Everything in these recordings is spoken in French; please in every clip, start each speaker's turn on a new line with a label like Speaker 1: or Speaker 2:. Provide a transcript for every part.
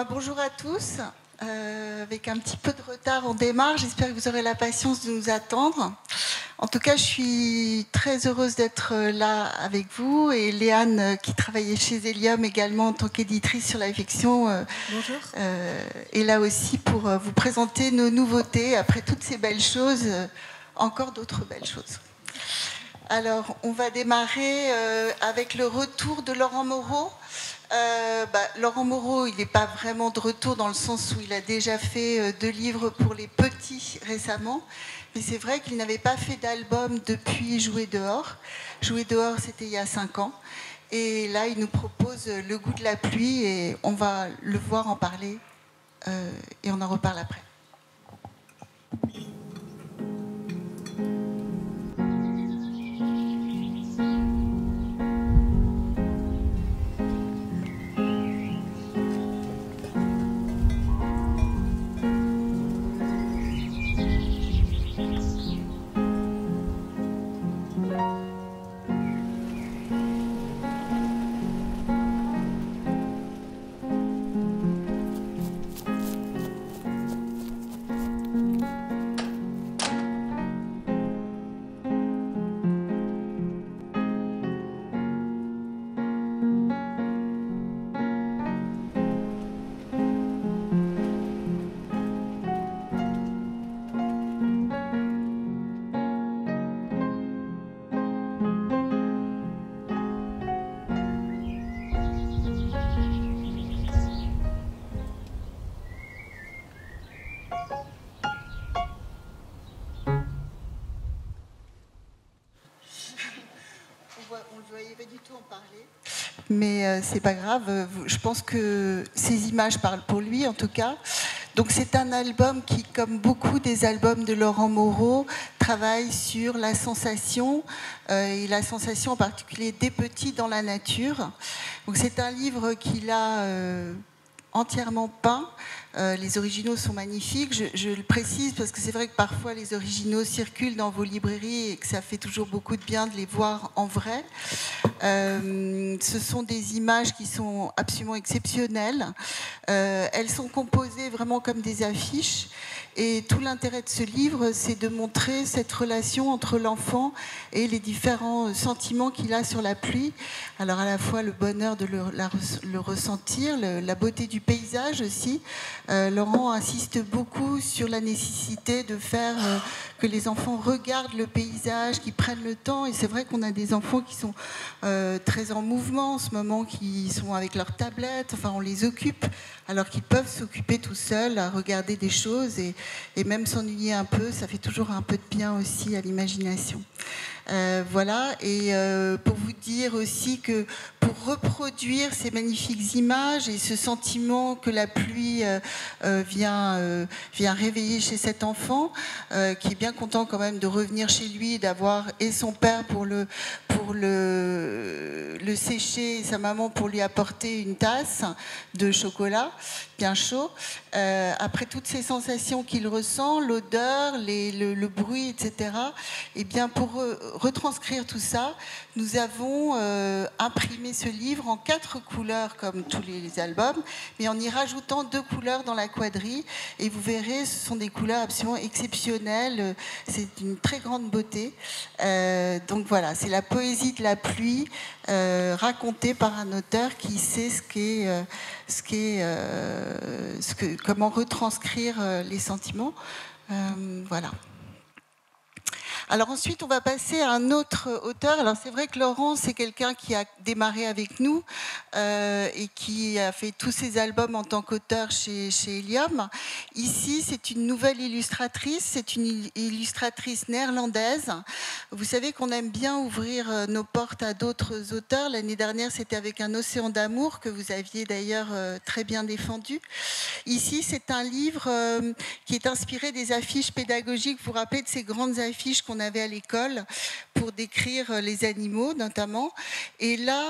Speaker 1: Bonjour à tous. Avec un petit peu de retard, on démarre. J'espère que vous aurez la patience de nous attendre. En tout cas, je suis très heureuse d'être là avec vous. Et Léane, qui travaillait chez Elium également en tant qu'éditrice sur la fiction, est là aussi pour vous présenter nos nouveautés. Après toutes ces belles choses, encore d'autres belles choses. Alors, on va démarrer avec le retour de Laurent Moreau. Laurent Moreau, il n'est pas vraiment de retour dans le sens où il a déjà fait 2 livres pour les petits récemment, mais c'est vrai qu'il n'avait pas fait d'album depuis Jouer dehors. Jouer dehors, c'était il y a 5 ans. Et là, il nous propose Le goût de la pluie et on va le voir en parler et on en reparle après. On ne le voyait pas du tout en parler, mais c'est pas grave. Je pense que ces images parlent pour lui, en tout cas. Donc c'est un album qui, comme beaucoup des albums de Laurent Moreau, travaille sur la sensation, et la sensation en particulier des petits dans la nature. Donc c'est un livre qu'il a entièrement peint. Les originaux sont magnifiques, je le précise parce que c'est vrai que parfois les originaux circulent dans vos librairies et que ça fait toujours beaucoup de bien de les voir en vrai. Ce sont des images qui sont absolument exceptionnelles. Elles sont composées vraiment comme des affiches et tout l'intérêt de ce livre, c'est de montrer cette relation entre l'enfant et les différents sentiments qu'il a sur la pluie. Alors à la fois le bonheur de le ressentir, la beauté du paysage aussi. Laurent insiste beaucoup sur la nécessité de faire que les enfants regardent le paysage, qu'ils prennent le temps. Et c'est vrai qu'on a des enfants qui sont très en mouvement en ce moment, qui sont avec leur tablette. Enfin, on les occupe alors qu'ils peuvent s'occuper tout seuls à regarder des choses et même s'ennuyer un peu. Ça fait toujours un peu de bien aussi à l'imagination. Voilà, et pour vous dire aussi que pour reproduire ces magnifiques images et ce sentiment que la pluie vient réveiller chez cet enfant, qui est bien content quand même de revenir chez lui, d'avoir et son père pour le sécher et sa maman pour lui apporter une tasse de chocolat bien chaud. Après toutes ces sensations qu'il ressent, l'odeur, le bruit, etc., et bien pour retranscrire tout ça, nous avons imprimé ce livre en 4 couleurs comme tous les albums, mais en y rajoutant 2 couleurs dans la quadrille. Et vous verrez, ce sont des couleurs absolument exceptionnelles. C'est d'une très grande beauté. Donc voilà, c'est la poésie de la pluie racontée par un auteur qui sait comment retranscrire les sentiments. Voilà. Alors ensuite, on va passer à un autre auteur. Alors c'est vrai que Laurent, c'est quelqu'un qui a démarré avec nous et qui a fait tous ses albums en tant qu'auteur chez Elium. Ici, c'est une nouvelle illustratrice. C'est une illustratrice néerlandaise. Vous savez qu'on aime bien ouvrir nos portes à d'autres auteurs. L'année dernière, c'était avec Un océan d'amour que vous aviez d'ailleurs très bien défendu. Ici, c'est un livre qui est inspiré des affiches pédagogiques. Vous vous rappelez de ces grandes affiches qu'on avait à l'école pour décrire les animaux notamment. Et là,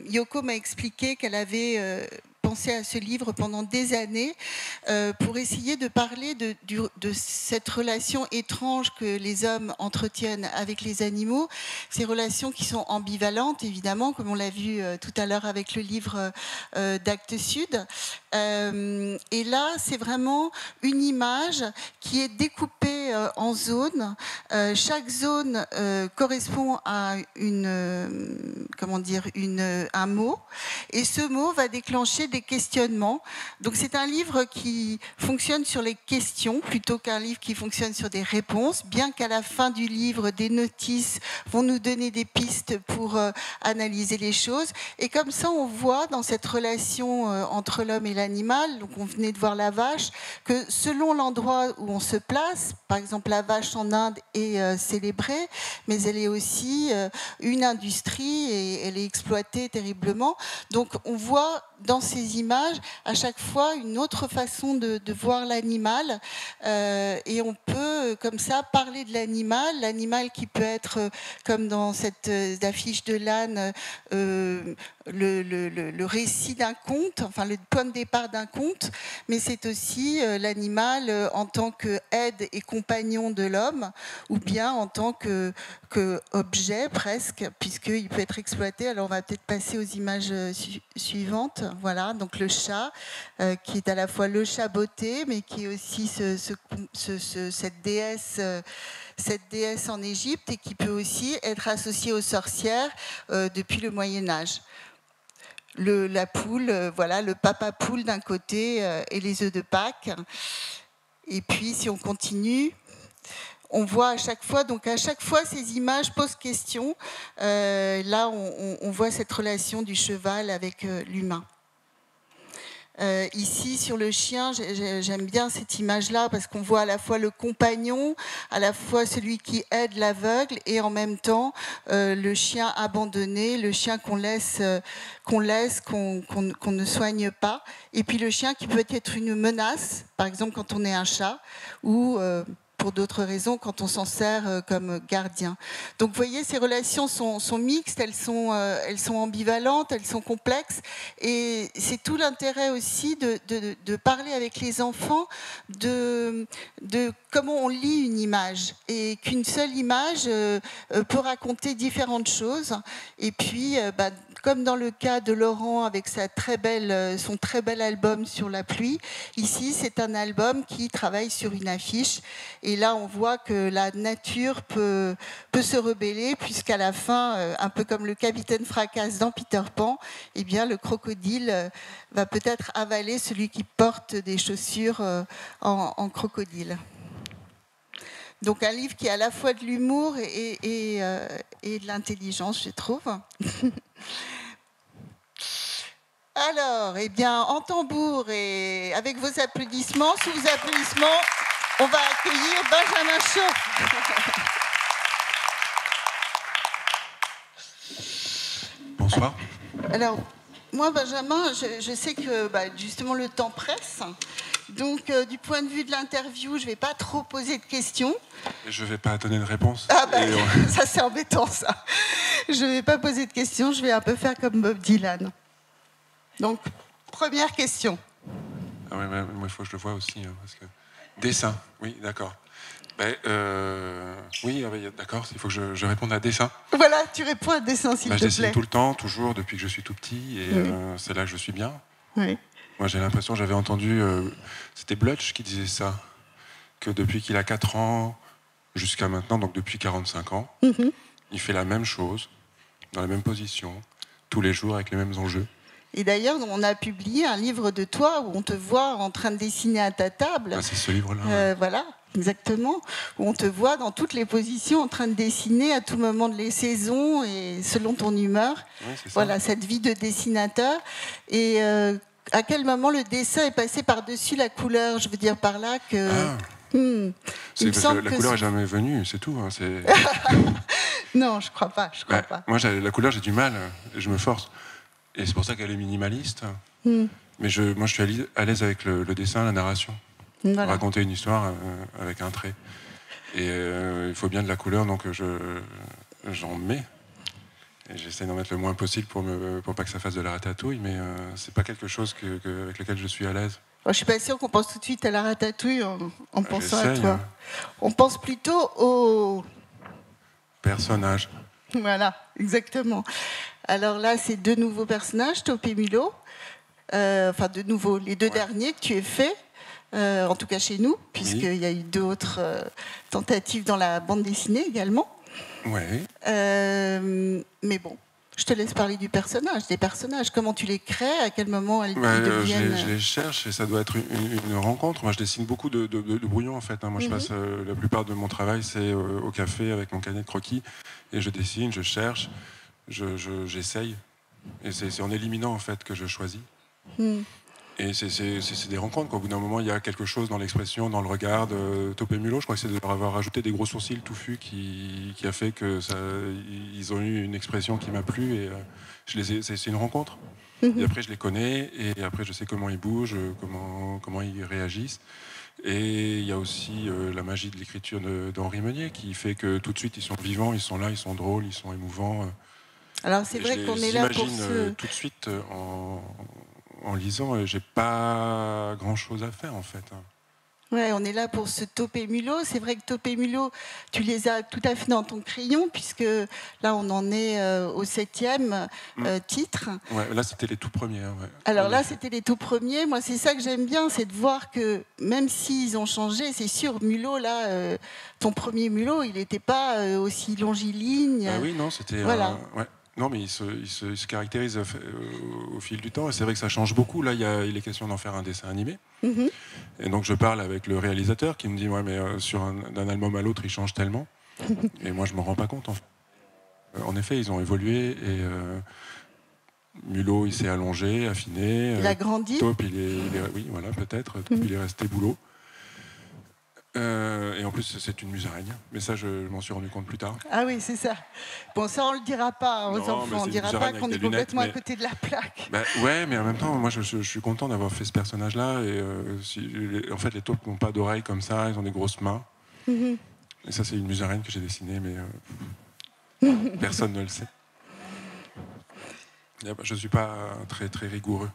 Speaker 1: Yoko m'a expliqué qu'elle avait pensé à ce livre pendant des années pour essayer de parler de cette relation étrange que les hommes entretiennent avec les animaux, ces relations qui sont ambivalentes, évidemment, comme on l'a vu tout à l'heure avec le livre d'Actes Sud. Et là, c'est vraiment une image qui est découpée en zones. Chaque zone correspond à un mot, et ce mot va déclencher des questionnements. Donc c'est un livre qui fonctionne sur les questions plutôt qu'un livre qui fonctionne sur des réponses, bien qu'à la fin du livre, des notices vont nous donner des pistes pour analyser les choses. Et comme ça, on voit dans cette relation entre l'homme et l'animal, donc on venait de voir la vache, que selon l'endroit où on se place, par exemple la vache en Inde est célébrée, mais elle est aussi une industrie et elle est exploitée terriblement. Donc on voit dans ces images à chaque fois une autre façon de voir l'animal et on peut comme ça parler de l'animal qui peut être comme dans cette affiche de l'âne le récit d'un conte, enfin le point de départ d'un conte, mais c'est aussi l'animal en tant qu'aide et compagnon de l'homme, ou bien en tant que objet presque, puisqu'il peut être exploité. Alors on va peut-être passer aux images suivantes. Voilà, donc le chat, qui est à la fois le chat beauté, mais qui est aussi cette déesse en Égypte, et qui peut aussi être associée aux sorcières depuis le Moyen-Âge. La poule, voilà, le papa poule d'un côté et les œufs de Pâques. Et puis, si on continue, on voit à chaque fois ces images posent question. Là, on voit cette relation du cheval avec l'humain. Ici, sur le chien, j'aime bien cette image-là parce qu'on voit à la fois le compagnon, à la fois celui qui aide l'aveugle, et en même temps le chien abandonné, le chien qu'on ne soigne pas, et puis le chien qui peut être une menace, par exemple quand on est un chat, ou pour d'autres raisons, quand on s'en sert comme gardien. Donc vous voyez, ces relations sont mixtes, elles sont ambivalentes, elles sont complexes, et c'est tout l'intérêt aussi de parler avec les enfants de comment on lit une image, et qu'une seule image peut raconter différentes choses. Et puis, comme dans le cas de Laurent avec son très bel album sur la pluie, ici c'est un album qui travaille sur une affiche. Et là, on voit que la nature peut se rebeller, puisqu'à la fin, un peu comme le capitaine Fracasse dans Peter Pan, eh bien, le crocodile va peut-être avaler celui qui porte des chaussures en crocodile. Donc un livre qui a à la fois de l'humour et de l'intelligence, je trouve. Alors, eh bien, en tambour et avec vos applaudissements, sous vos applaudissements, on va accueillir Benjamin Chaud.
Speaker 2: Bonsoir.
Speaker 1: Alors, moi, Benjamin, je sais que justement le temps presse. Donc, du point de vue de l'interview, je ne vais pas trop poser de questions.
Speaker 2: Et je ne vais pas donner de réponse.
Speaker 1: Ah ça, c'est embêtant, ça. Je ne vais pas poser de questions, je vais un peu faire comme Bob Dylan. Donc, première question.
Speaker 2: Ah oui, moi, il faut que je le voie aussi. Parce que... Dessin, oui, d'accord. Oui, d'accord, il faut que je réponde à dessin.
Speaker 1: Voilà, tu réponds à dessin, s'il te plaît.
Speaker 2: Je dessine tout le temps, toujours, depuis que je suis tout petit, et oui. C'est là que je suis bien.
Speaker 1: Oui.
Speaker 2: Moi, j'ai l'impression, j'avais entendu, c'était Blutch qui disait ça, que depuis qu'il a 4 ans jusqu'à maintenant, donc depuis 45 ans, il fait la même chose, dans la même position, tous les jours, avec les mêmes enjeux.
Speaker 1: Et d'ailleurs, on a publié un livre de toi où on te voit en train de dessiner à ta table.
Speaker 2: C'est ce livre-là.
Speaker 1: Voilà, exactement. Où on te voit dans toutes les positions en train de dessiner à tout moment de les saisons et selon ton humeur.
Speaker 2: Oui, c'est ça.
Speaker 1: Voilà, cette vie de dessinateur. Et à quel moment le dessin est passé par-dessus la couleur? Je veux dire par là que...
Speaker 2: C'est parce que la couleur n'est jamais venue, c'est tout.
Speaker 1: Non, je crois pas. Pas.
Speaker 2: Moi, la couleur, j'ai du mal, je me force. Et c'est pour ça qu'elle est minimaliste. Mais moi, je suis à l'aise avec le dessin, la narration. Voilà. Raconter une histoire avec un trait. Et il faut bien de la couleur, donc j'en mets. Et j'essaie d'en mettre le moins possible pour pas que ça fasse de la ratatouille, mais c'est pas quelque chose avec lequel je suis à l'aise.
Speaker 1: Bon, je suis pas sûre qu'on pense tout de suite à la ratatouille en pensant à
Speaker 2: J'essaye,
Speaker 1: toi.
Speaker 2: hein.
Speaker 1: On pense plutôt au...
Speaker 2: Personnage.
Speaker 1: Voilà, exactement. Alors là, c'est 2 nouveaux personnages, Top et Milo. Enfin, de nouveau, les 2 derniers que tu as fait, en tout cas chez nous, puisqu'il y a eu d'autres tentatives dans la bande dessinée également.
Speaker 2: Ouais.
Speaker 1: Mais bon, je te laisse parler des personnages. Comment tu les crées, à quel moment ils deviennent...
Speaker 2: Je les cherche et ça doit être une rencontre. Moi, je dessine beaucoup de brouillons, en fait. Hein. Moi, je passe la plupart de mon travail, c'est au café avec mon carnet de croquis. Et je dessine, je cherche, j'essaye. Et c'est en éliminant, en fait, que je choisis. Et c'est des rencontres, quoi. Au bout d'un moment, il y a quelque chose dans l'expression, dans le regard de Top et Mulot. Je crois que c'est de leur avoir rajouté des gros sourcils touffus qui a fait qu'ils ont eu une expression qui m'a plu. Et c'est une rencontre. Et après, je les connais. Et après, je sais comment ils bougent, comment ils réagissent. Et il y a aussi la magie de l'écriture d'Henri Meunier qui fait que tout de suite, ils sont vivants, ils sont là, ils sont drôles, ils sont émouvants.
Speaker 1: Alors, c'est vrai qu'on est là pour
Speaker 2: tout de suite en lisant, j'ai pas grand-chose à faire, en fait.
Speaker 1: Ouais, on est là pour ce Top et Mulot. C'est vrai que Top et Mulot, tu les as tout à fait dans ton crayon, puisque là, on en est au 7e titre.
Speaker 2: Ouais, là, c'était les tout premiers. Ouais.
Speaker 1: Alors là, c'était les tout premiers. Moi, c'est ça que j'aime bien, c'est de voir que même s'ils ont changé, c'est sûr, Mulot, là, ton premier Mulot, il n'était pas aussi longiligne.
Speaker 2: Oui, non, c'était...
Speaker 1: Voilà.
Speaker 2: Ouais. Non, mais il se caractérise au fil du temps. Et c'est vrai que ça change beaucoup. Là, il est question d'en faire un dessin animé. Et donc, je parle avec le réalisateur qui me dit, ouais, mais d'un album à l'autre, il change tellement. Et moi, je m'en rends pas compte. En effet, ils ont évolué. Et Mulot, il s'est allongé, affiné.
Speaker 1: Il a grandi.
Speaker 2: Top, oui, voilà, peut-être. Top, il est resté boulot. Et en plus, c'est une musaraigne. Mais ça, je m'en suis rendu compte plus tard.
Speaker 1: Ah oui, c'est ça. Bon, ça, on ne le dira pas aux enfants. On ne dira pas qu'on est complètement à côté de la plaque.
Speaker 2: Bah, ouais, mais en même temps, moi, je suis content d'avoir fait ce personnage-là. Et en fait, les taupes n'ont pas d'oreilles comme ça. Ils ont des grosses mains. Et ça, c'est une musaraigne que j'ai dessinée, mais personne ne le sait. Je ne suis pas très, très rigoureux.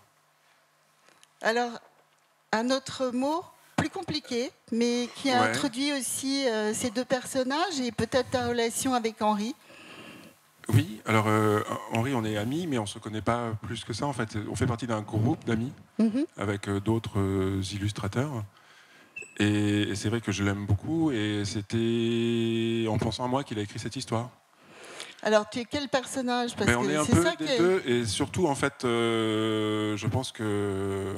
Speaker 1: Alors, un autre mot plus compliqué, mais qui a introduit aussi ces 2 personnages et peut-être ta relation avec Henri.
Speaker 2: Oui, alors Henri, on est amis, mais on ne se connaît pas plus que ça. En fait, on fait partie d'un groupe d'amis avec d'autres illustrateurs. Et c'est vrai que je l'aime beaucoup et c'était en pensant à moi qu'il a écrit cette histoire.
Speaker 1: Alors, tu es quel personnage? Parce
Speaker 2: on est un peu des deux, et surtout, en fait, je pense que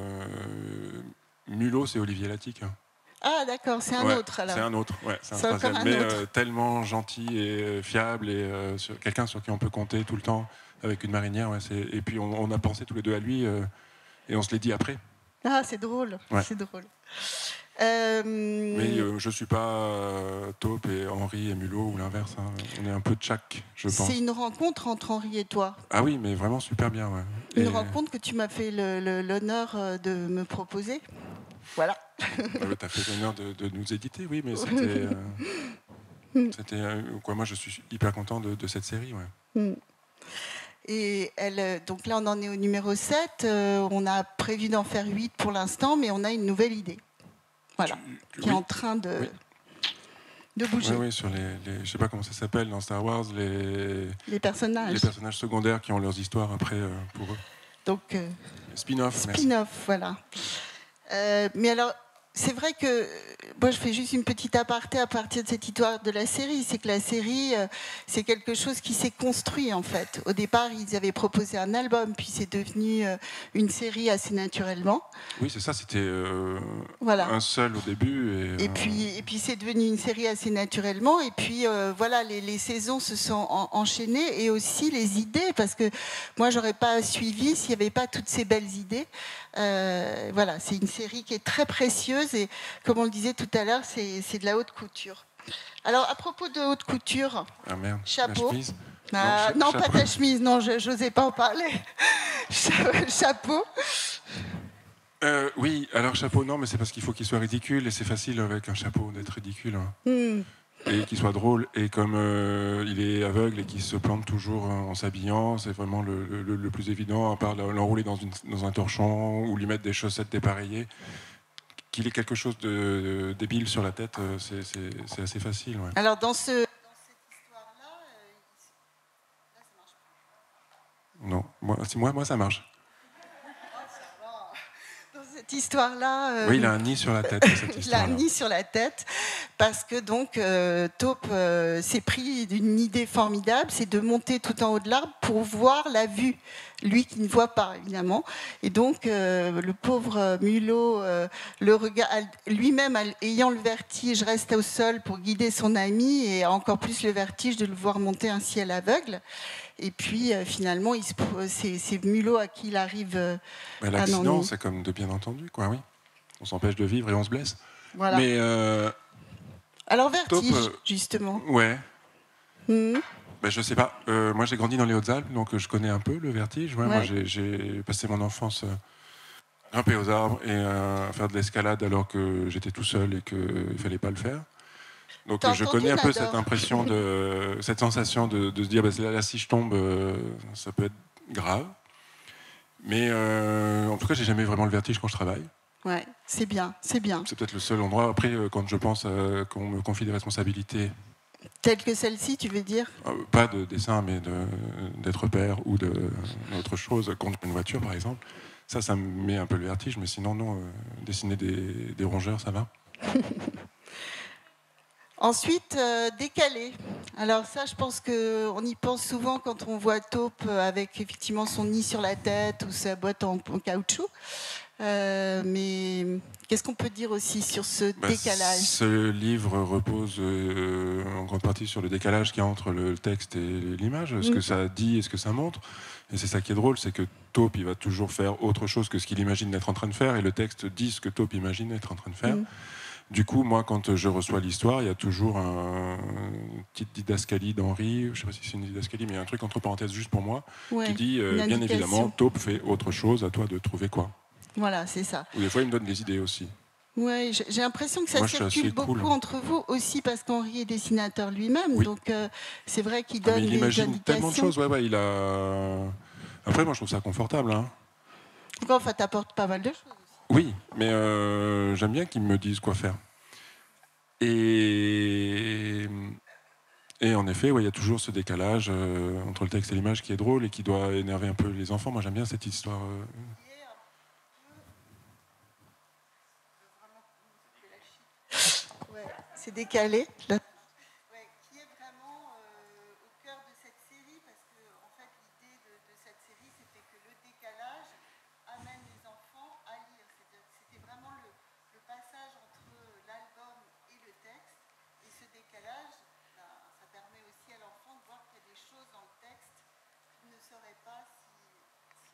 Speaker 2: Mulot, c'est Olivier Latic.
Speaker 1: Ah, d'accord, c'est un autre, alors.
Speaker 2: C'est un autre, c'est un troisième. Mais tellement gentil et fiable, et quelqu'un sur qui on peut compter tout le temps, avec une marinière. Et puis, on a pensé tous les deux à lui, et on se l'est dit après.
Speaker 1: Ah, c'est drôle, c'est drôle.
Speaker 2: Mais je ne suis pas Taupe et Henri et Mulot ou l'inverse. Hein. On est un peu de chaque, je pense.
Speaker 1: C'est une rencontre entre Henri et toi.
Speaker 2: Ah oui, mais vraiment super bien. Ouais.
Speaker 1: Une rencontre que tu m'as fait l'honneur de me proposer. Voilà.
Speaker 2: Tu as fait l'honneur de nous éditer, oui, mais c'était quoi. Moi, je suis hyper content de cette série. Ouais.
Speaker 1: Et donc là, on en est au numéro 7. On a prévu d'en faire 8 pour l'instant, mais on a une nouvelle idée. Voilà, qui est en train de bouger.
Speaker 2: Oui, sur je ne sais pas comment ça s'appelle dans Star Wars,
Speaker 1: les personnages.
Speaker 2: Les personnages secondaires qui ont leurs histoires après pour eux.
Speaker 1: Donc,
Speaker 2: spin-off.
Speaker 1: Spin-off, voilà. Mais alors, c'est vrai que moi, je fais juste une petite aparté à partir de cette histoire de la série. C'est que la série, c'est quelque chose qui s'est construit, en fait. Au départ, ils avaient proposé un album, puis c'est devenu une série assez naturellement.
Speaker 2: Oui, c'est ça, c'était un seul au début.
Speaker 1: Et puis c'est devenu une série assez naturellement. Et puis, voilà, les saisons se sont enchaînées, et aussi les idées, parce que moi, j'aurais pas suivi s'il n'y avait pas toutes ces belles idées. Voilà, c'est une série qui est très précieuse et, comme on le disait tout à l'heure, c'est de la haute couture. Alors, à propos de haute couture, chapeau.
Speaker 2: La chemise.
Speaker 1: Non, pas ta chemise, non, je n'osais pas en parler. Chapeau.
Speaker 2: Oui, alors chapeau, non, mais c'est parce qu'il faut qu'il soit ridicule et c'est facile avec un chapeau d'être ridicule. Hein. et qu'il soit drôle. Et comme il est aveugle et qu'il se plante toujours en s'habillant, c'est vraiment le plus évident, à part l'enrouler dans un torchon ou lui mettre des chaussettes dépareillées. Qu'il ait quelque chose de débile sur la tête, c'est assez facile. Ouais.
Speaker 1: Alors, dans cette histoire-là, là, ça marche pas.
Speaker 2: Non, moi ça marche.
Speaker 1: Dans cette histoire-là...
Speaker 2: oui, il a un nid sur la tête.
Speaker 1: Il a un nid sur la tête parce que donc Taupe s'est pris d'une idée formidable, c'est de monter tout en haut de l'arbre pour voir la vue. Lui qui ne voit pas, évidemment. Et donc, le pauvre mulot, lui-même ayant le vertige, reste au sol pour guider son ami et a encore plus le vertige de le voir monter un ciel aveugle. Et puis, finalement, c'est mulot à qui il arrive
Speaker 2: l'accident, c'est comme de bien entendu, quoi, oui. On s'empêche de vivre et on se blesse.
Speaker 1: Voilà.
Speaker 2: Mais,
Speaker 1: alors, vertige, justement.
Speaker 2: Ouais. Ben, je sais pas. Moi, j'ai grandi dans les Hautes-Alpes, donc je connais un peu le vertige. Ouais. Moi, j'ai passé mon enfance à grimper aux arbres et à faire de l'escalade alors que j'étais tout seul et qu'il ne fallait pas le faire. Donc, je connais un peu cette impression, cette sensation de se dire, là, si je tombe, ça peut être grave. Mais en tout cas, j'ai jamais vraiment le vertige quand je travaille.
Speaker 1: Ouais, c'est bien, c'est bien.
Speaker 2: C'est peut-être le seul endroit. Après, quand je pense qu'on me confie des responsabilités.
Speaker 1: Telles que celle-ci, tu veux dire ?
Speaker 2: Pas de dessin, mais d'être père ou d'autre chose, conduire une voiture par exemple. Ça me met un peu le vertige, mais sinon, non, dessiner des rongeurs, ça va.
Speaker 1: Ensuite, décalé. Alors ça, je pense qu'on y pense souvent quand on voit Taupe avec effectivement son nid sur la tête ou sa boîte en caoutchouc. Mais qu'est-ce qu'on peut dire aussi sur ce décalage ?
Speaker 2: Ce livre repose en grande partie sur le décalage qu'il y a entre le texte et l'image, ce que ça dit et ce que ça montre. Et c'est ça qui est drôle, c'est que Taupe, il va toujours faire autre chose que ce qu'il imagine être en train de faire, et le texte dit ce que Taupe imagine être en train de faire. Du coup, moi, quand je reçois l'histoire, il y a toujours une petite didascalie d'Henri, je ne sais pas si c'est une didascalie, mais il y a un truc entre parenthèses juste pour moi, qui dit, bien évidemment, Taupe fait autre chose, à toi de trouver quoi.
Speaker 1: Voilà, c'est ça.
Speaker 2: Ou des fois, il me donne des idées aussi.
Speaker 1: Oui, j'ai l'impression que ça circule beaucoup entre vous aussi, parce qu'Henri est dessinateur lui-même, donc c'est vrai qu'il donne
Speaker 2: il
Speaker 1: des
Speaker 2: imagine
Speaker 1: indications.
Speaker 2: Tellement de choses, il a... Après, moi, je trouve ça confortable. Hein.
Speaker 1: Enfin, t'apportes pas mal de choses.
Speaker 2: Oui, mais j'aime bien qu'ils me disent quoi faire. Et en effet, il y a toujours ce décalage entre le texte et l'image qui est drôle et qui doit énerver un peu les enfants. Moi, j'aime bien cette histoire.
Speaker 1: C'est décalé. Qui est vraiment au cœur de cette série, parce que en fait, l'idée de cette série, c'était que le décalage amène les enfants à lire. C'était vraiment le passage entre l'album et le texte. Et ce décalage, ça permet aussi à l'enfant de voir qu'il y a des choses dans le texte qu'il ne saurait pas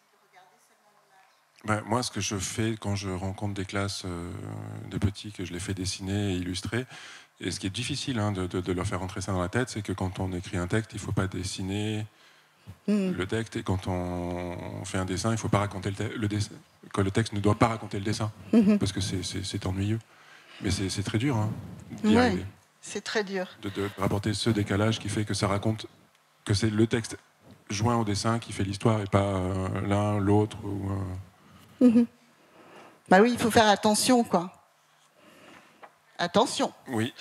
Speaker 1: s'il regardait seulement l'image.
Speaker 2: Moi, ce que je fais quand je rencontre des classes de petits, que je les fais dessiner et illustrer, et ce qui est difficile de leur faire rentrer ça dans la tête, c'est que quand on écrit un texte, il ne faut pas dessiner le texte, et quand on fait un dessin, il ne faut pas raconter le dessin, que le texte ne doit pas raconter le dessin, parce que c'est ennuyeux. Mais c'est très dur d'y arriver.
Speaker 1: C'est très dur.
Speaker 2: De rapporter ce décalage qui fait que ça raconte, que c'est le texte joint au dessin qui fait l'histoire, et pas l'un, l'autre.
Speaker 1: Bah oui, il faut faire attention, quoi. Attention.
Speaker 2: Oui.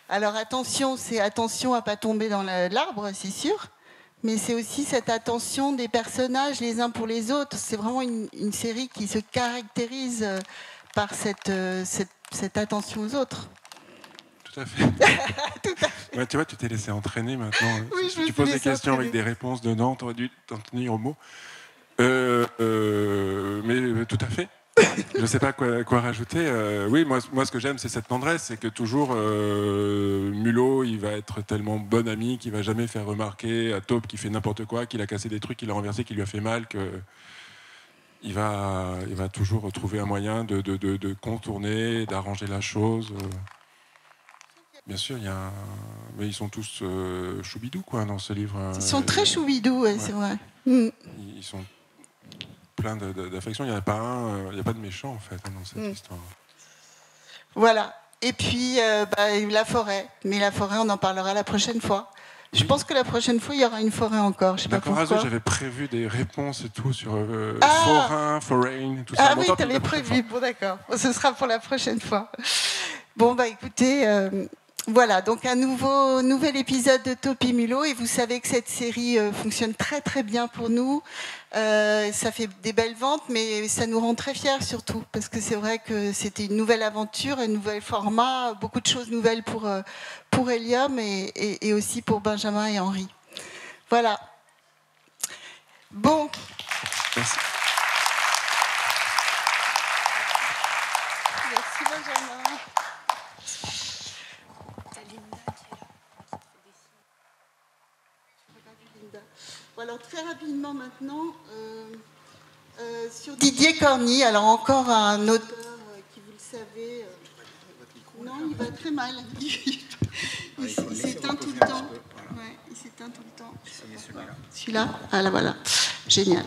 Speaker 1: Alors attention, c'est attention à pas tomber dans l'arbre, c'est sûr. Mais c'est aussi cette attention des personnages les uns pour les autres. C'est vraiment une série qui se caractérise par cette attention aux autres.
Speaker 2: Tout à fait.
Speaker 1: Tout à fait.
Speaker 2: Ouais, tu vois, tu t'es laissé entraîner maintenant.
Speaker 1: Oui,
Speaker 2: si tu poses des questions avec des réponses dedans, tu aurais dû t'en tenir au mot. Mais tout à fait. Je ne sais pas quoi rajouter. Oui, moi, ce que j'aime, c'est cette tendresse. C'est que toujours, Mulot, il va être tellement bon ami qu'il ne va jamais faire remarquer à Taupe qui fait n'importe quoi, qu'il a cassé des trucs, qu'il a renversé, qu'il lui a fait mal, qu'il va toujours trouver un moyen de contourner, d'arranger la chose. Bien sûr, mais ils sont tous choubidous, quoi, dans ce livre.
Speaker 1: Ils sont très choubidous, c'est vrai.
Speaker 2: Ils sont plein d'affection. Il n'y a pas de méchant, en fait, dans cette histoire.
Speaker 1: Voilà. Et puis la forêt. Mais la forêt, on en parlera la prochaine fois. Je pense que la prochaine fois, il y aura une forêt encore. Je sais pas pourquoi.
Speaker 2: J'avais prévu des réponses et tout sur forain, tout ça.
Speaker 1: Ah oui, tu avais prévu. Bon, d'accord. Ce sera pour la prochaine fois. Bon, écoutez, voilà. Donc, un nouvel épisode de Topi Mulot. Et vous savez que cette série fonctionne très, très bien pour nous. Ça fait des belles ventes, mais ça nous rend très fiers surtout. Parce que c'est vrai que c'était une nouvelle aventure, un nouvel format, beaucoup de choses nouvelles pour Hélium et aussi pour Benjamin et Henri. Voilà. Bon.
Speaker 2: Merci.
Speaker 1: Merci Benjamin. Alors très rapidement maintenant, sur Didier Corny, alors encore un auteur qui, vous le savez, non, il va très mal. Il s'éteint tout le temps. Ouais, il s'éteint tout le temps. Celui-là. Ah là voilà, génial.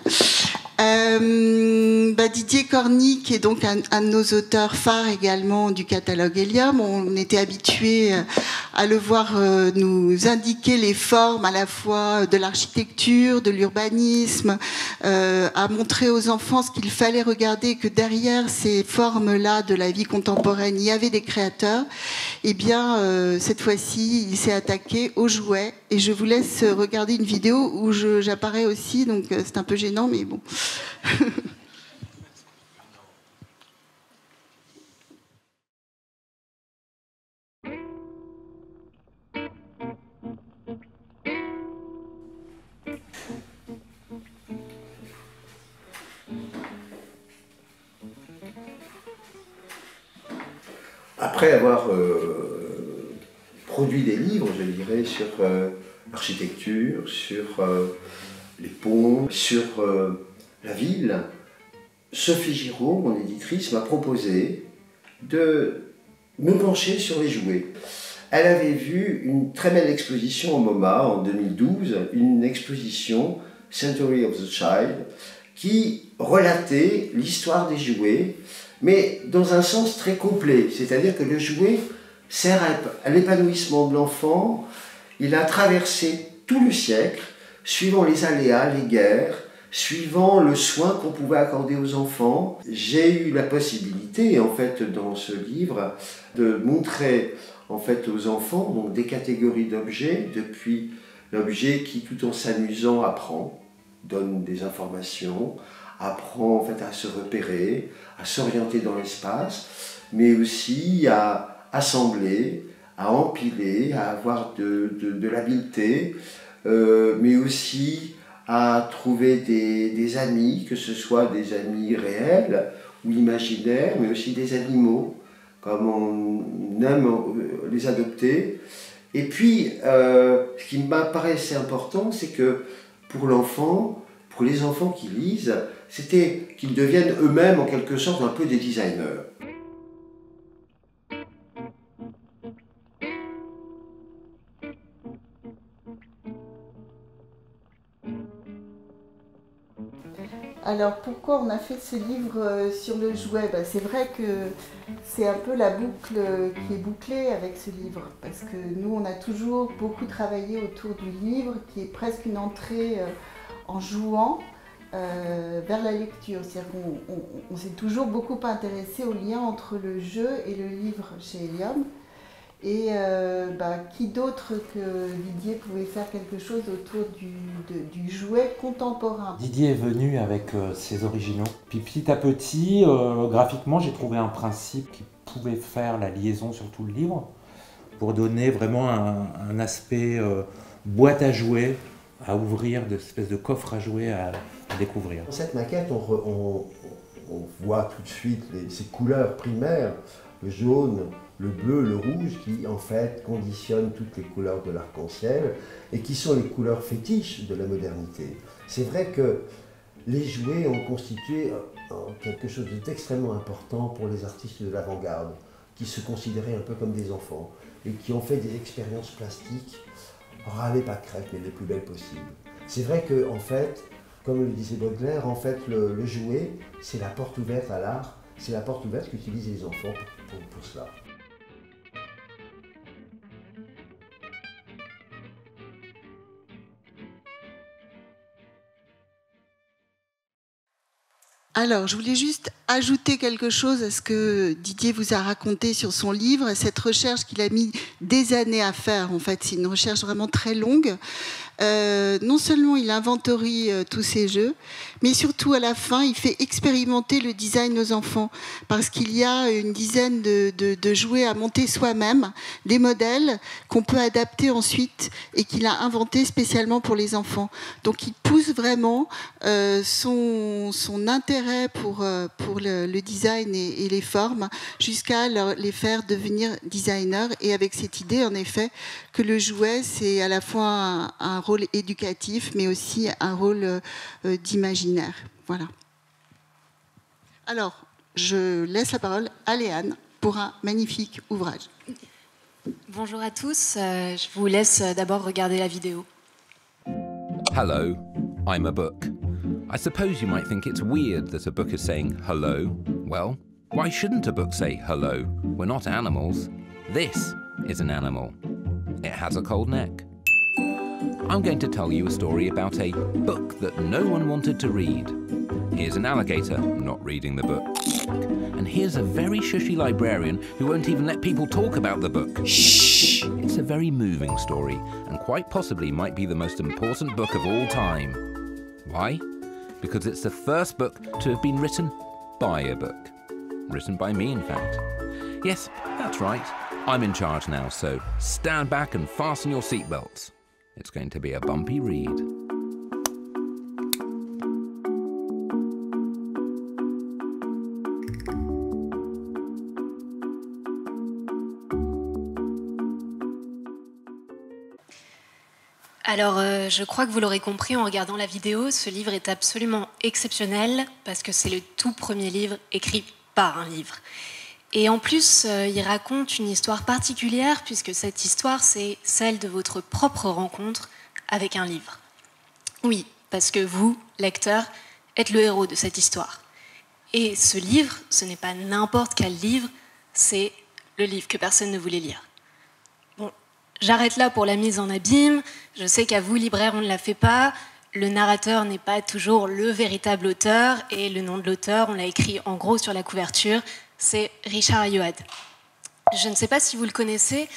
Speaker 1: Didier Corny, qui est donc un de nos auteurs phares également du catalogue Hélium, on était habitués à le voir nous indiquer les formes à la fois de l'architecture, de l'urbanisme, à montrer aux enfants ce qu'il fallait regarder, que derrière ces formes-là de la vie contemporaine, il y avait des créateurs. Eh bien, cette fois-ci, il s'est attaqué aux jouets. Et je vous laisse regarder une vidéo où j'apparais aussi, donc c'est un peu gênant, mais bon.
Speaker 3: Après avoir produit des livres, je dirais, sur l'architecture, sur les ponts, sur la ville, Sophie Giraud, mon éditrice, m'a proposé de me pencher sur les jouets. Elle avait vu une très belle exposition au MoMA en 2012, une exposition Century of the Child, qui relatait l'histoire des jouets, mais dans un sens très complet, c'est-à-dire que le jouet sert à l'épanouissement de l'enfant. Il a traversé tout le siècle, suivant les aléas, les guerres, suivant le soin qu'on pouvait accorder aux enfants. J'ai eu la possibilité, en fait, dans ce livre, de montrer en fait, aux enfants donc, des catégories d'objets, depuis l'objet qui, tout en s'amusant, apprend, donne des informations, apprend en fait, à se repérer, à s'orienter dans l'espace, mais aussi à assembler, à empiler, à avoir de l'habileté, mais aussi à trouver des amis, que ce soit des amis réels ou imaginaires, mais aussi des animaux, comme on aime les adopter. Et puis, ce qui m'apparaissait important, c'est que pour l'enfant, pour les enfants qui lisent, c'était qu'ils deviennent eux-mêmes en quelque sorte un peu des designers.
Speaker 1: Alors pourquoi on a fait ce livre sur le jouet? C'est vrai que c'est un peu la boucle qui est bouclée avec ce livre, parce que nous on a toujours beaucoup travaillé autour du livre, qui est presque une entrée en jouant vers la lecture. C'est-à-dire qu'on s'est toujours beaucoup intéressé au lien entre le jeu et le livre chez Hélium. Et qui d'autre que Didier pouvait faire quelque chose autour du jouet contemporain?
Speaker 4: Didier est venu avec ses originaux. Puis petit à petit, graphiquement, j'ai trouvé un principe qui pouvait faire la liaison sur tout le livre pour donner vraiment un aspect boîte à jouets à ouvrir, de espèce de coffre à jouets à découvrir.
Speaker 3: Dans cette maquette, on voit tout de suite ces couleurs primaires, le jaune, le bleu, le rouge, qui en fait conditionnent toutes les couleurs de l'arc-en-ciel et qui sont les couleurs fétiches de la modernité. C'est vrai que les jouets ont constitué quelque chose d'extrêmement important pour les artistes de l'avant-garde, qui se considéraient un peu comme des enfants et qui ont fait des expériences plastiques, râlez pas crête, mais les plus belles possibles. C'est vrai que, en fait, comme le disait Baudelaire, en fait, le jouet, c'est la porte ouverte à l'art, c'est la porte ouverte qu'utilisent les enfants pour cela.
Speaker 1: Alors, je voulais juste ajouter quelque chose à ce que Didier vous a raconté sur son livre, cette recherche qu'il a mis des années à faire. En fait, c'est une recherche vraiment très longue. Non seulement il inventorie tous ces jeux, mais surtout à la fin, il fait expérimenter le design aux enfants, parce qu'il y a une dizaine de jouets à monter soi-même, des modèles qu'on peut adapter ensuite et qu'il a inventé spécialement pour les enfants. Donc il pousse vraiment son intérêt pour le design et les formes jusqu'à les faire devenir designers, et avec cette idée en effet que le jouet c'est à la fois un rôle éducatif mais aussi un rôle d'imaginaire. Voilà. Alors, je laisse la parole à Léane pour un magnifique ouvrage.
Speaker 5: Bonjour à tous, je vous laisse d'abord regarder la vidéo.
Speaker 6: Hello, I'm a book. I suppose you might think it's weird that a book is saying hello. Well, why shouldn't a book say hello? We're not animals. This is an animal. It has a cold neck. I'm going to tell you a story about a book that no one wanted to read. Here's an alligator not reading the book. And here's a very shushy librarian who won't even let people talk about the book. Shh! It's a very moving story, and quite possibly might be the most important book of all time. Why? Because it's the first book to have been written by a book. Written by me, in fact. Yes, that's right. I'm in charge now, so stand back and fasten your seatbelts. It's going to be a bumpy read.
Speaker 5: Alors, je crois que vous l'aurez compris en regardant la vidéo, ce livre est absolument exceptionnel parce que c'est le tout premier livre écrit par un livre. Et en plus, il raconte une histoire particulière puisque cette histoire, c'est celle de votre propre rencontre avec un livre. Oui, parce que vous, lecteur, êtes le héros de cette histoire. Et ce livre, ce n'est pas n'importe quel livre, c'est le livre que personne ne voulait lire. Bon, j'arrête là pour la mise en abîme. Je sais qu'à vous, libraires, on ne la fait pas. Le narrateur n'est pas toujours le véritable auteur et le nom de l'auteur, on l'a écrit en gros sur la couverture, c'est Richard Ayoade. Je ne sais pas si vous le connaissez,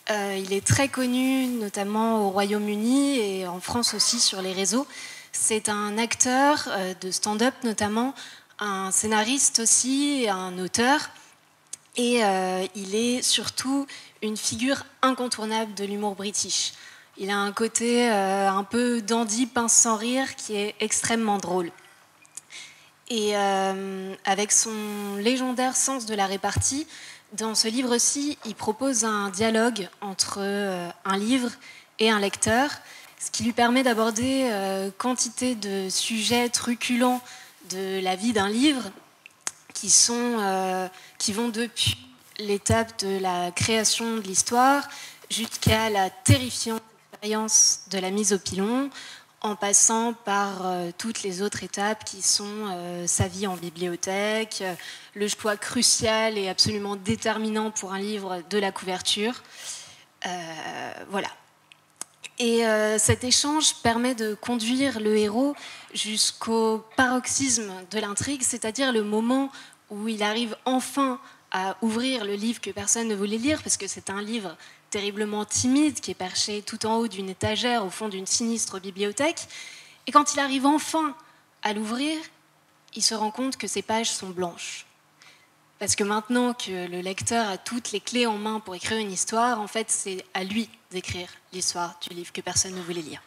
Speaker 5: il est très connu notamment au Royaume-Uni et en France aussi sur les réseaux. C'est un acteur de stand-up notamment, un scénariste aussi, un auteur. Et il est surtout une figure incontournable de l'humour british. Il a un côté un peu dandy, pince sans rire, qui est extrêmement drôle. Et avec son légendaire sens de la répartie, dans ce livre-ci, il propose un dialogue entre un livre et un lecteur, ce qui lui permet d'aborder quantité de sujets truculents de la vie d'un livre, qui vont depuis l'étape de la création de l'histoire jusqu'à la terrifiante expérience de la mise au pilon, en passant par toutes les autres étapes qui sont sa vie en bibliothèque, le choix crucial et absolument déterminant pour un livre de la couverture. Voilà. Et cet échange permet de conduire le héros jusqu'au paroxysme de l'intrigue, c'est-à-dire le moment où il arrive enfin à ouvrir le livre que personne ne voulait lire, parce que c'est un livre terriblement timide qui est perché tout en haut d'une étagère au fond d'une sinistre bibliothèque. Et quand il arrive enfin à l'ouvrir, il se rend compte que ses pages sont blanches. Parce que maintenant que le lecteur a toutes les clés en main pour écrire une histoire, en fait, c'est à lui d'écrire l'histoire du livre que personne ne voulait lire.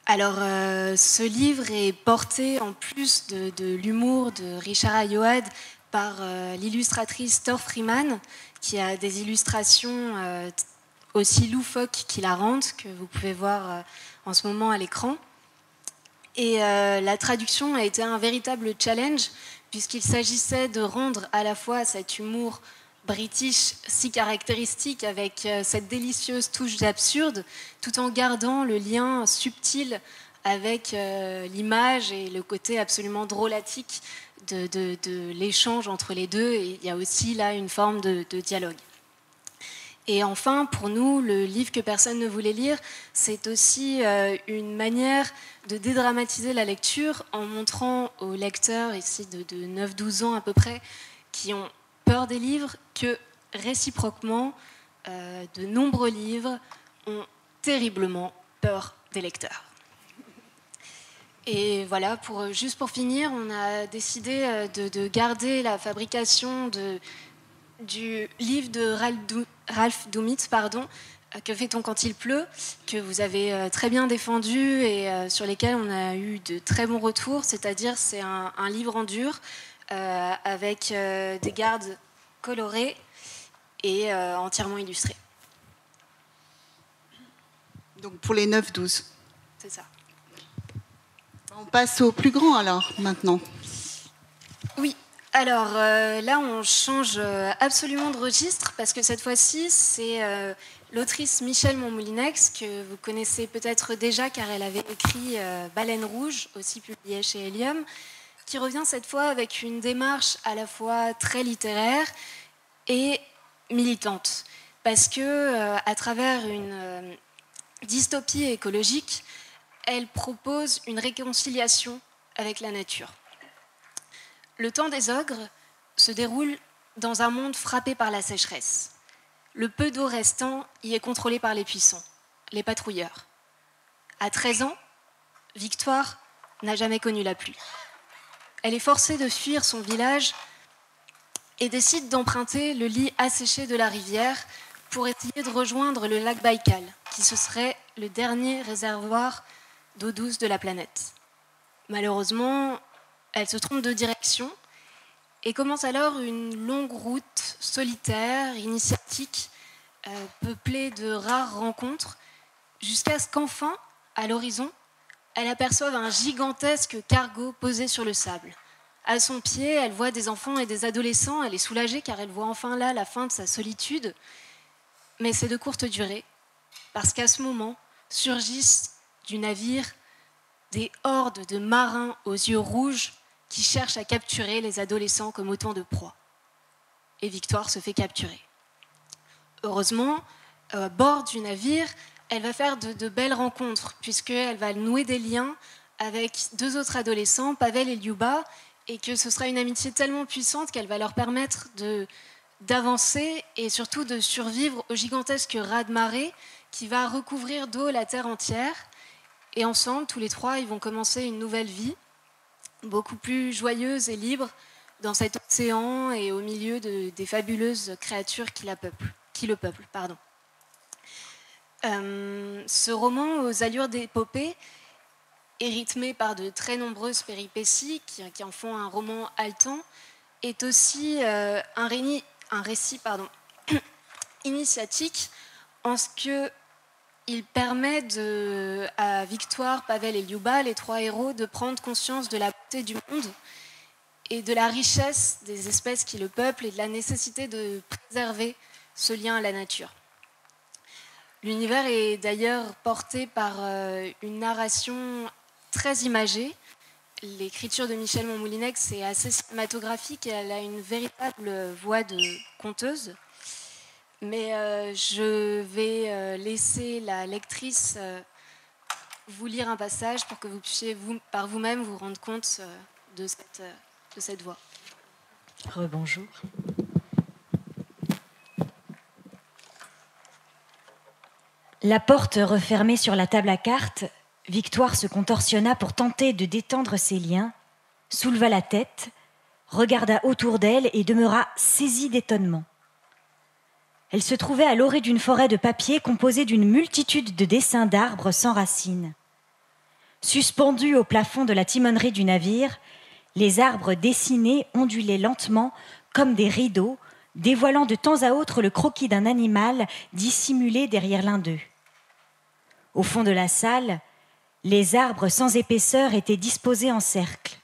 Speaker 5: Alors, ce livre est porté, en plus de l'humour de Richard Ayoade, par l'illustratrice Thor Freeman, qui a des illustrations aussi loufoques qu'hilarantes, que vous pouvez voir en ce moment à l'écran. Et la traduction a été un véritable challenge, puisqu'il s'agissait de rendre à la fois cet humour british si caractéristique avec cette délicieuse touche d'absurde, tout en gardant le lien subtil avec l'image et le côté absolument drôlatique de l'échange entre les deux. Et il y a aussi là une forme de dialogue. Et enfin, pour nous, le livre que personne ne voulait lire, c'est aussi une manière de dédramatiser la lecture en montrant aux lecteurs, ici de 9-12 ans à peu près, qui ont peur des livres, que réciproquement, de nombreux livres ont terriblement peur des lecteurs. Et voilà, juste pour finir, on a décidé de garder la fabrication du livre de Ralph Dumitz, Que fait-on quand il pleut, que vous avez très bien défendu et sur lesquels on a eu de très bons retours, c'est-à-dire c'est un livre en dur avec des gardes colorés et entièrement illustrés.
Speaker 1: Donc pour les 9-12.
Speaker 5: C'est ça.
Speaker 1: On passe au plus grand alors, maintenant.
Speaker 5: Oui. Alors là, on change absolument de registre parce que cette fois-ci, c'est l'autrice Michèle Montmoulinex, que vous connaissez peut-être déjà car elle avait écrit Baleine rouge, aussi publié chez Helium, qui revient cette fois avec une démarche à la fois très littéraire et militante. Parce que à travers une dystopie écologique, elle propose une réconciliation avec la nature. Le temps des ogres se déroule dans un monde frappé par la sécheresse. Le peu d'eau restant y est contrôlé par les puissants, les patrouilleurs. À 13 ans, Victoire n'a jamais connu la pluie. Elle est forcée de fuir son village et décide d'emprunter le lit asséché de la rivière pour essayer de rejoindre le lac Baïkal, qui ce serait le dernier réservoir d'eau douce de la planète. Malheureusement, elle se trompe de direction et commence alors une longue route solitaire, initiatique, peuplée de rares rencontres, jusqu'à ce qu'enfin, à l'horizon, elle aperçoive un gigantesque cargo posé sur le sable. À son pied, elle voit des enfants et des adolescents, elle est soulagée car elle voit enfin là la fin de sa solitude, mais c'est de courte durée, parce qu'à ce moment surgissent du navire des hordes de marins aux yeux rouges qui cherchent à capturer les adolescents comme autant de proies. Et Victoire se fait capturer. Heureusement, à bord du navire, elle va faire de belles rencontres, puisqu'elle va nouer des liens avec deux autres adolescents, Pavel et Liuba, et que ce sera une amitié tellement puissante qu'elle va leur permettre d'avancer et surtout de survivre au gigantesque raz-de-marée qui va recouvrir d'eau la terre entière. Et ensemble, tous les trois, ils vont commencer une nouvelle vie, beaucoup plus joyeuse et libre, dans cet océan et au milieu des fabuleuses créatures qui le peuplent. Ce roman, aux allures d'épopée, est rythmé par de très nombreuses péripéties qui en font un roman haletant, est aussi un récit initiatique en ce qu'il permet à Victoire, Pavel et Liuba, les trois héros, de prendre conscience de la beauté du monde et de la richesse des espèces qui le peuplent et de la nécessité de préserver ce lien à la nature. L'univers est d'ailleurs porté par une narration très imagée. L'écriture de Michèle Montmoulinex est assez cinématographique et elle a une véritable voix de conteuse. Mais je vais laisser la lectrice vous lire un passage pour que vous puissiez par vous-même vous rendre compte de cette voix.
Speaker 7: Rebonjour. La porte refermée sur la table à cartes, Victoire se contorsionna pour tenter de détendre ses liens, souleva la tête, regarda autour d'elle et demeura saisie d'étonnement. Elle se trouvait à l'orée d'une forêt de papier composée d'une multitude de dessins d'arbres sans racines. Suspendus au plafond de la timonerie du navire, les arbres dessinés ondulaient lentement comme des rideaux, dévoilant de temps à autre le croquis d'un animal dissimulé derrière l'un d'eux. Au fond de la salle, les arbres sans épaisseur étaient disposés en cercle.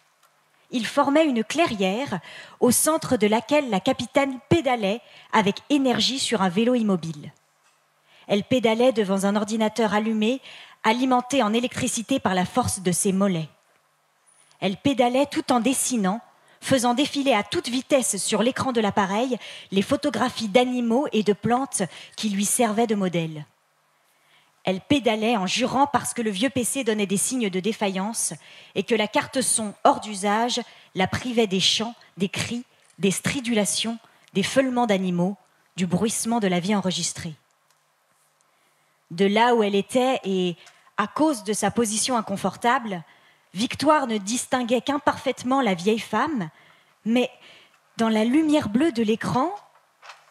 Speaker 7: Ils formaient une clairière au centre de laquelle la capitaine pédalait avec énergie sur un vélo immobile. Elle pédalait devant un ordinateur allumé, alimenté en électricité par la force de ses mollets. Elle pédalait tout en dessinant, faisant défiler à toute vitesse sur l'écran de l'appareil les photographies d'animaux et de plantes qui lui servaient de modèle. Elle pédalait en jurant parce que le vieux PC donnait des signes de défaillance et que la carte son hors d'usage la privait des chants, des cris, des stridulations, des feulements d'animaux, du bruissement de la vie enregistrée. De là où elle était et à cause de sa position inconfortable, Victoire ne distinguait qu'imparfaitement la vieille femme, mais dans la lumière bleue de l'écran,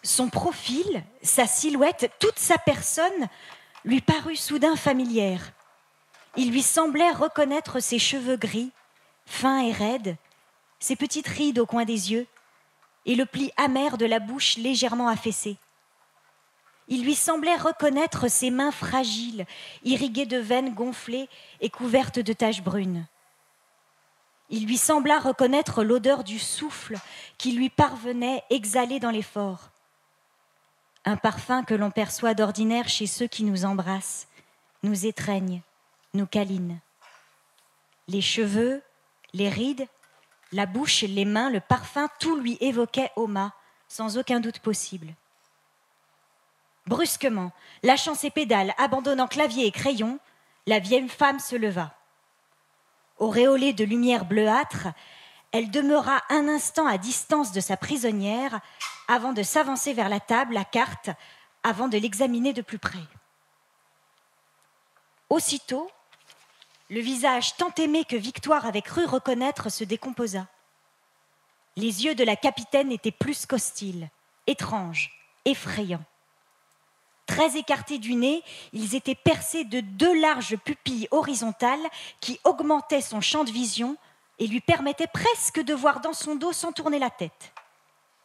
Speaker 7: son profil, sa silhouette, toute sa personne lui parut soudain familière. Il lui semblait reconnaître ses cheveux gris, fins et raides, ses petites rides au coin des yeux et le pli amer de la bouche légèrement affaissée. Il lui semblait reconnaître ses mains fragiles, irriguées de veines gonflées et couvertes de taches brunes. Il lui sembla reconnaître l'odeur du souffle qui lui parvenait exhalé dans l'effort. Un parfum que l'on perçoit d'ordinaire chez ceux qui nous embrassent, nous étreignent, nous câlinent. Les cheveux, les rides, la bouche, les mains, le parfum, tout lui évoquait Oma, sans aucun doute possible. Brusquement, lâchant ses pédales, abandonnant clavier et crayon, la vieille femme se leva. Auréolée de lumière bleuâtre, elle demeura un instant à distance de sa prisonnière avant de s'avancer vers la table, la carte, avant de l'examiner de plus près. Aussitôt, le visage tant aimé que Victoire avait cru reconnaître se décomposa. Les yeux de la capitaine étaient plus qu'hostiles, étranges, effrayants. Très écartés du nez, ils étaient percés de 2 larges pupilles horizontales qui augmentaient son champ de vision et lui permettaient presque de voir dans son dos sans tourner la tête.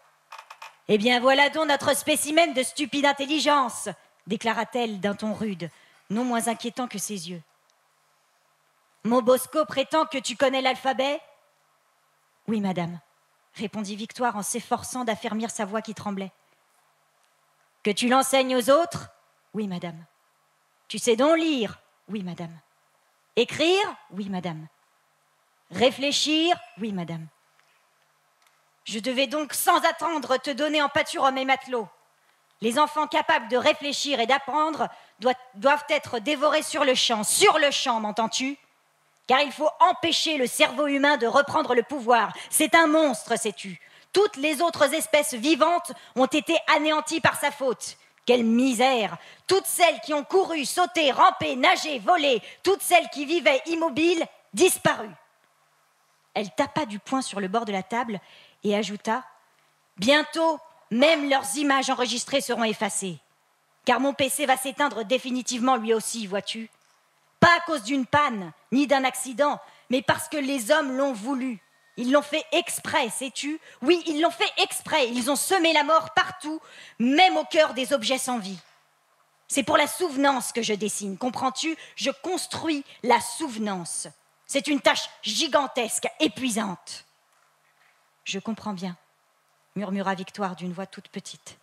Speaker 7: « Eh bien, voilà donc notre spécimen de stupide intelligence !» déclara-t-elle d'un ton rude, non moins inquiétant que ses yeux. « Mon Bosco prétend que tu connais l'alphabet ?»« Oui, madame, » répondit Victoire en s'efforçant d'affermir sa voix qui tremblait. « Que tu l'enseignes aux autres ? Oui, madame. Tu sais donc lire ? Oui, madame. Écrire ? Oui, madame. Réfléchir ? Oui, madame. Je devais donc sans attendre te donner en pâture hommes et matelots. Les enfants capables de réfléchir et d'apprendre doivent être dévorés sur le champ, m'entends-tu ? Car il faut empêcher le cerveau humain de reprendre le pouvoir. C'est un monstre, sais-tu ? Toutes les autres espèces vivantes ont été anéanties par sa faute. Quelle misère! Toutes celles qui ont couru, sauté, rampé, nagé, volé, toutes celles qui vivaient immobiles, disparues. Elle tapa du poing sur le bord de la table et ajouta « Bientôt, même leurs images enregistrées seront effacées. Car mon PC va s'éteindre définitivement lui aussi, vois-tu. Pas à cause d'une panne, ni d'un accident, mais parce que les hommes l'ont voulu. Ils l'ont fait exprès, sais-tu ? Oui, ils l'ont fait exprès. Ils ont semé la mort partout, même au cœur des objets sans vie. C'est pour la souvenance que je dessine, comprends-tu ? Je construis la souvenance. C'est une tâche gigantesque, épuisante. Je comprends bien, murmura Victoire d'une voix toute petite.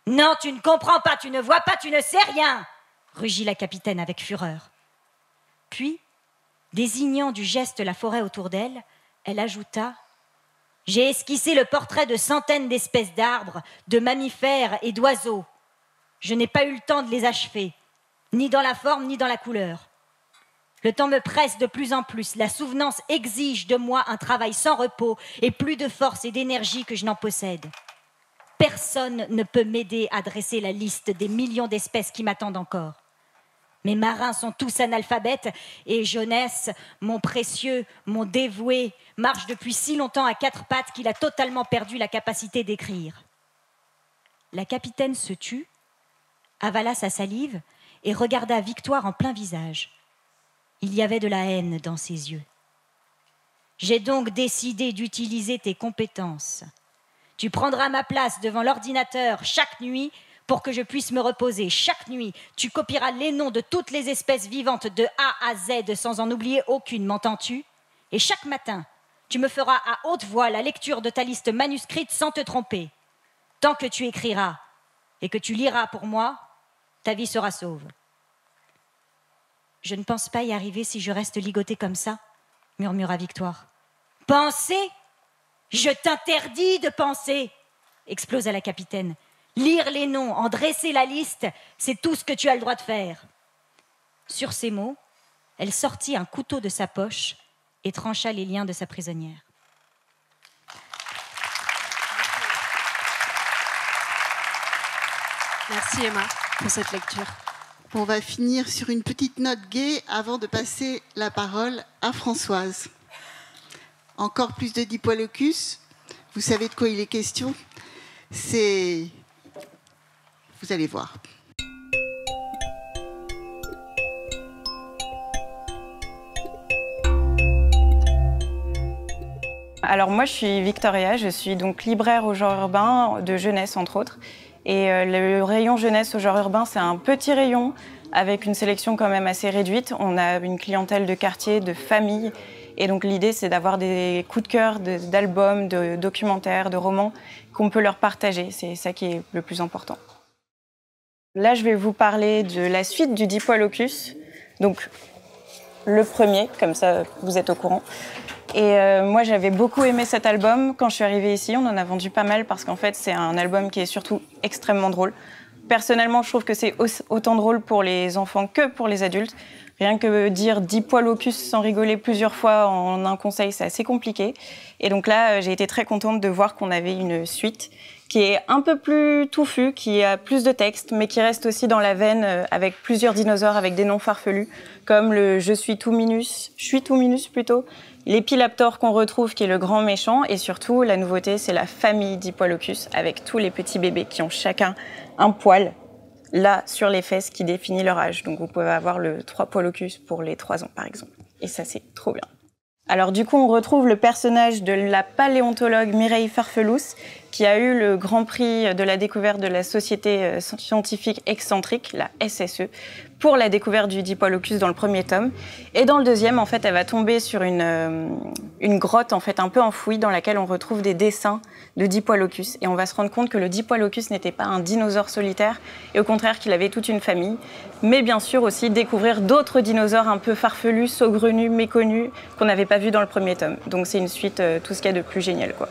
Speaker 7: Non, tu ne comprends pas, tu ne vois pas, tu ne sais rien, rugit la capitaine avec fureur. Puis, désignant du geste la forêt autour d'elle, elle ajouta « J'ai esquissé le portrait de centaines d'espèces d'arbres, de mammifères et d'oiseaux. Je n'ai pas eu le temps de les achever, ni dans la forme, ni dans la couleur. Le temps me presse de plus en plus. La souvenance exige de moi un travail sans repos et plus de force et d'énergie que je n'en possède. Personne ne peut m'aider à dresser la liste des millions d'espèces qui m'attendent encore. Mes marins sont tous analphabètes et Jeunesse, mon précieux, mon dévoué, marche depuis si longtemps à 4 pattes qu'il a totalement perdu la capacité d'écrire. » La capitaine se tut, avala sa salive et regarda Victoire en plein visage. Il y avait de la haine dans ses yeux. « J'ai donc décidé d'utiliser tes compétences. Tu prendras ma place devant l'ordinateur chaque nuit pour que je puisse me reposer. Chaque nuit, tu copieras les noms de toutes les espèces vivantes de A à Z sans en oublier aucune, m'entends-tu ? Et chaque matin, tu me feras à haute voix la lecture de ta liste manuscrite sans te tromper. Tant que tu écriras et que tu liras pour moi, ta vie sera sauve. » « Je ne pense pas y arriver si je reste ligotée comme ça, murmura Victoire. « Penser ? Je t'interdis de penser, explosa la capitaine. Lire les noms, en dresser la liste, c'est tout ce que tu as le droit de faire. Sur ces mots, elle sortit un couteau de sa poche et trancha les liens de sa prisonnière.
Speaker 5: Merci Emma pour cette lecture.
Speaker 1: On va finir sur une petite note gaie avant de passer la parole à Françoise. Encore plus de Diplodocus. Vous savez de quoi il est question? C'est... Vous allez voir.
Speaker 8: Alors moi je suis Victoria, je suis donc libraire au genre urbain de jeunesse entre autres. Et le rayon jeunesse au genre urbain, c'est un petit rayon avec une sélection quand même assez réduite. On a une clientèle de quartier, de famille. Et donc l'idée, c'est d'avoir des coups de cœur d'albums, de documentaires, de romans qu'on peut leur partager. C'est ça qui est le plus important. Là, je vais vous parler de la suite du Diplodocus. Donc le premier, comme ça vous êtes au courant. Et moi, j'avais beaucoup aimé cet album. Quand je suis arrivée ici, on en a vendu pas mal parce qu'en fait, c'est un album qui est surtout extrêmement drôle. Personnellement, je trouve que c'est autant drôle pour les enfants que pour les adultes. Rien que dire Diplodocus sans rigoler plusieurs fois en un conseil, c'est assez compliqué. Et donc là, j'ai été très contente de voir qu'on avait une suite qui est un peu plus touffue, qui a plus de texte, mais qui reste aussi dans la veine avec plusieurs dinosaures avec des noms farfelus, comme le Je suis tout minus plutôt, l'Épilaptor qu'on retrouve qui est le grand méchant, et surtout la nouveauté c'est la famille Diplodocus avec tous les petits bébés qui ont chacun un poil là sur les fesses qui définit leur âge. Donc vous pouvez avoir le 3 Polocus pour les 3 ans par exemple. Et ça c'est trop bien. Alors du coup on retrouve le personnage de la paléontologue Mireille Farfelous qui a eu le grand prix de la découverte de la Société scientifique excentrique, la SSE, pour la découverte du Diplodocus dans le premier tome. Et dans le deuxième, en fait, elle va tomber sur une grotte en fait un peu enfouie dans laquelle on retrouve des dessins de Diplodocus. Et on va se rendre compte que le Diplodocus n'était pas un dinosaure solitaire, et au contraire qu'il avait toute une famille. Mais bien sûr aussi découvrir d'autres dinosaures un peu farfelus, saugrenus, méconnus, qu'on n'avait pas vus dans le premier tome. Donc c'est une suite, tout ce qu'il y a de plus génial, quoi.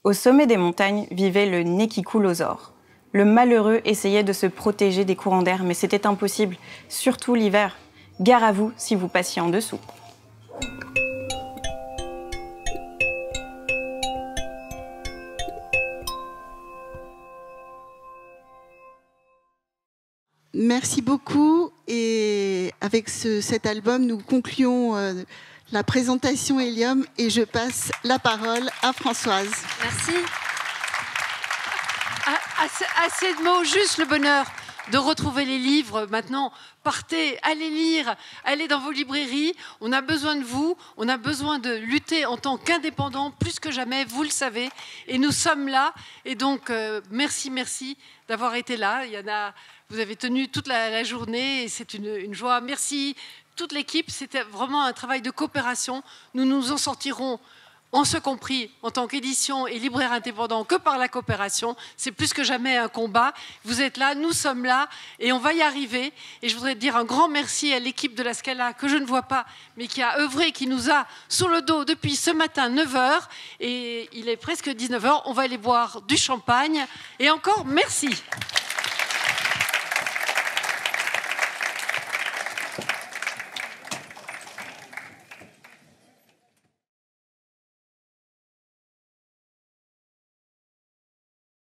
Speaker 8: Au sommet des montagnes vivait le Nekikulosauros. Le malheureux essayait de se protéger des courants d'air, mais c'était impossible, surtout l'hiver. Gare à vous si vous passiez en dessous.
Speaker 1: Merci beaucoup. Et avec cet album, nous concluons la présentation Hélium et je passe la parole à Françoise.
Speaker 5: Merci.
Speaker 9: Assez de mots, juste le bonheur de retrouver les livres. Maintenant, partez, allez lire, allez dans vos librairies. On a besoin de vous, on a besoin de lutter en tant qu'indépendants, plus que jamais, vous le savez. Et nous sommes là. Et donc, merci d'avoir été là. Vous avez tenu toute la journée et c'est une joie. Merci toute l'équipe. C'était vraiment un travail de coopération. Nous nous en sortirons, on se compris, en tant qu'édition et libraire indépendant, que par la coopération. C'est plus que jamais un combat. Vous êtes là, nous sommes là, et on va y arriver. Et je voudrais dire un grand merci à l'équipe de la Scala, que je ne vois pas, mais qui a œuvré, qui nous a sur le dos depuis ce matin, 9h. Et il est presque 19h, on va aller boire du champagne. Et encore, merci.